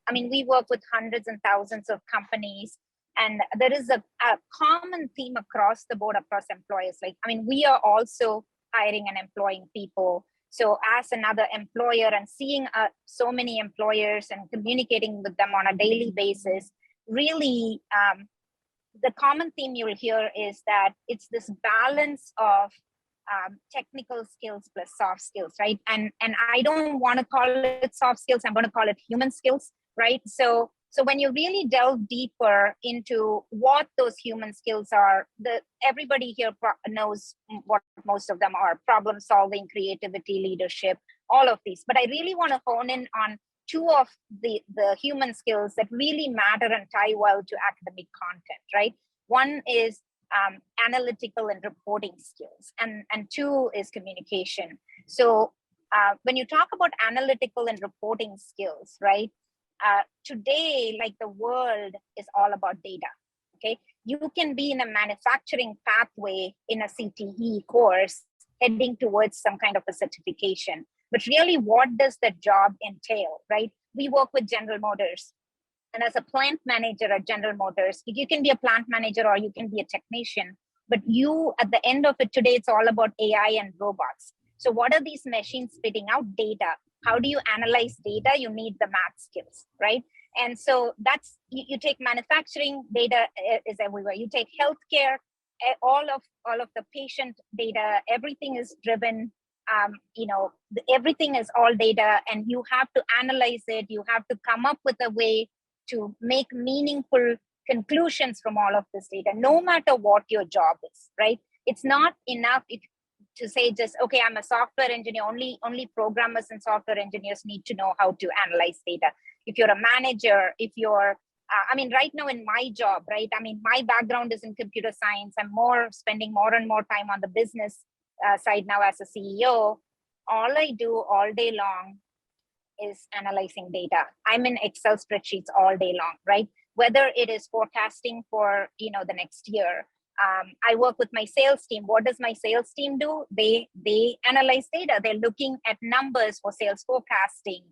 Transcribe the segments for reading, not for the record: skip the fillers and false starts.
I mean, we work with hundreds and thousands of companies, and there is a common theme across the board, across employers. Like, I mean, we are also hiring and employing people. So as another employer and seeing so many employers and communicating with them on a daily basis, really, the common theme you'll hear is that it's this balance of technical skills plus soft skills, right? And I don't want to call it soft skills. I'm going to call it human skills, right? So when you really delve deeper into what those human skills are, everybody here knows what most of them are: problem solving, creativity, leadership, all of these. But I really want to hone in on two of the human skills that really matter and tie well to academic content, right? One is analytical and reporting skills, and two is communication. So when you talk about analytical and reporting skills, right? Today, like, the world is all about data. Okay, you can be in a manufacturing pathway in a CTE course heading towards some kind of a certification, but really, what does that job entail, right? We work with General Motors, and as a plant manager at General Motors, you can be a plant manager or you can be a technician, but you, at the end of it today, it's all about AI and robots. So what are these machines spitting out? Data. How do you analyze data? You need the math skills, right? And so that's, you take manufacturing, data is everywhere. You take healthcare, all of the patient data, everything is driven, everything is all data, and you have to analyze it. You have to come up with a way to make meaningful conclusions from all of this data, no matter what your job is, right? It's not enough to say just, okay, I'm a software engineer. Only programmers and software engineers need to know how to analyze data. If you're a manager, if you're, right now in my job, right? I mean, my background is in computer science. I'm spending more and more time on the business side now as a CEO. All I do all day long is analyzing data. I'm in Excel spreadsheets all day long, right? Whether it is forecasting for, the next year. I work with my sales team. What does my sales team do? They analyze data. They're looking at numbers for sales forecasting.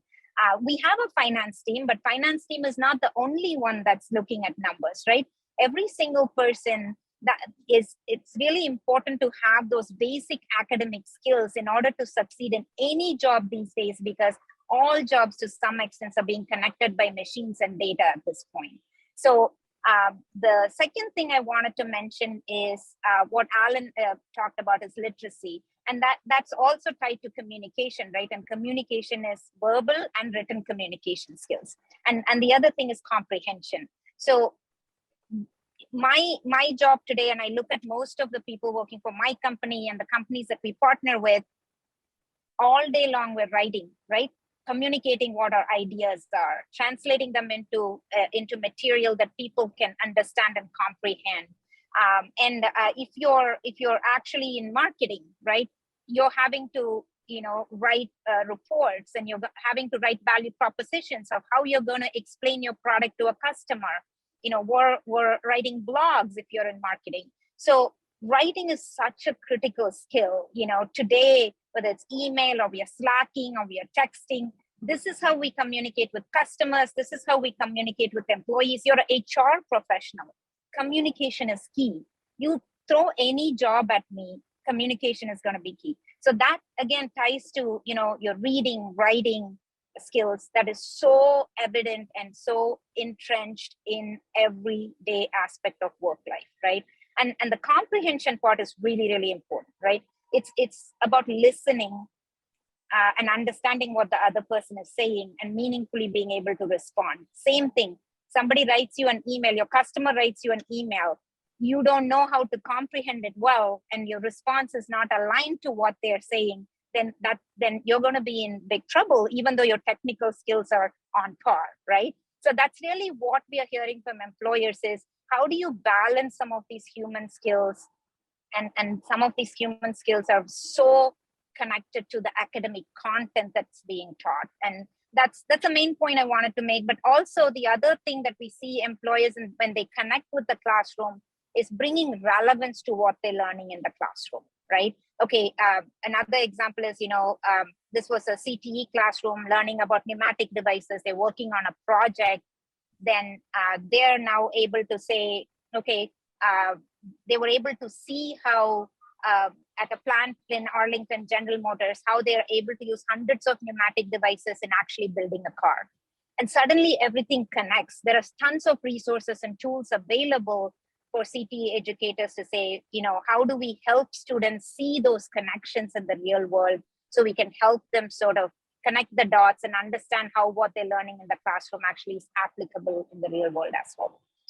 We have a finance team, but finance team is not the only one that's looking at numbers, right? Every single person it's really important to have those basic academic skills in order to succeed in any job these days, because all jobs to some extent are being connected by machines and data at this point. So the second thing I wanted to mention is what Alan talked about is literacy. And that's also tied to communication, right? And communication is verbal and written communication skills. And the other thing is comprehension. So my job today, and I look at most of the people working for my company and the companies that we partner with, all day long we're writing, right? Communicating what our ideas are, translating them into material that people can understand and comprehend. If you're actually in marketing, right, you're having to write reports, and you're having to write value propositions of how you're going to explain your product to a customer. We're writing blogs if you're in marketing. So writing is such a critical skill. Today, whether it's email or we are slacking or we are texting, this is how we communicate with customers. This is how we communicate with employees. You're an HR professional. Communication is key. You throw any job at me, communication is going to be key. So that again ties to, your reading, writing skills that is so evident and so entrenched in everyday aspect of work life, right? And the comprehension part is really, really important, right? It's about listening and understanding what the other person is saying and meaningfully being able to respond. Same thing. Somebody writes you an email, your customer writes you an email. You don't know how to comprehend it well, and your response is not aligned to what they're saying, then you're going to be in big trouble, even though your technical skills are on par, right? So that's really what we are hearing from employers is, how do you balance some of these human skills? And some of these human skills are so connected to the academic content that's being taught. And that's a main point I wanted to make. But also the other thing that we see employers, when they connect with the classroom, is bringing relevance to what they're learning in the classroom, right? Okay, another example is, this was a CTE classroom learning about pneumatic devices. They're working on a project. Then they're now able to say, okay, they were able to see how at a plant in Arlington, General Motors, how they're able to use hundreds of pneumatic devices in actually building a car. And suddenly everything connects. There are tons of resources and tools available for CTE educators to say, how do we help students see those connections in the real world so we can help them sort of connect the dots and understand how what they're learning in the classroom actually is applicable in the real world as well.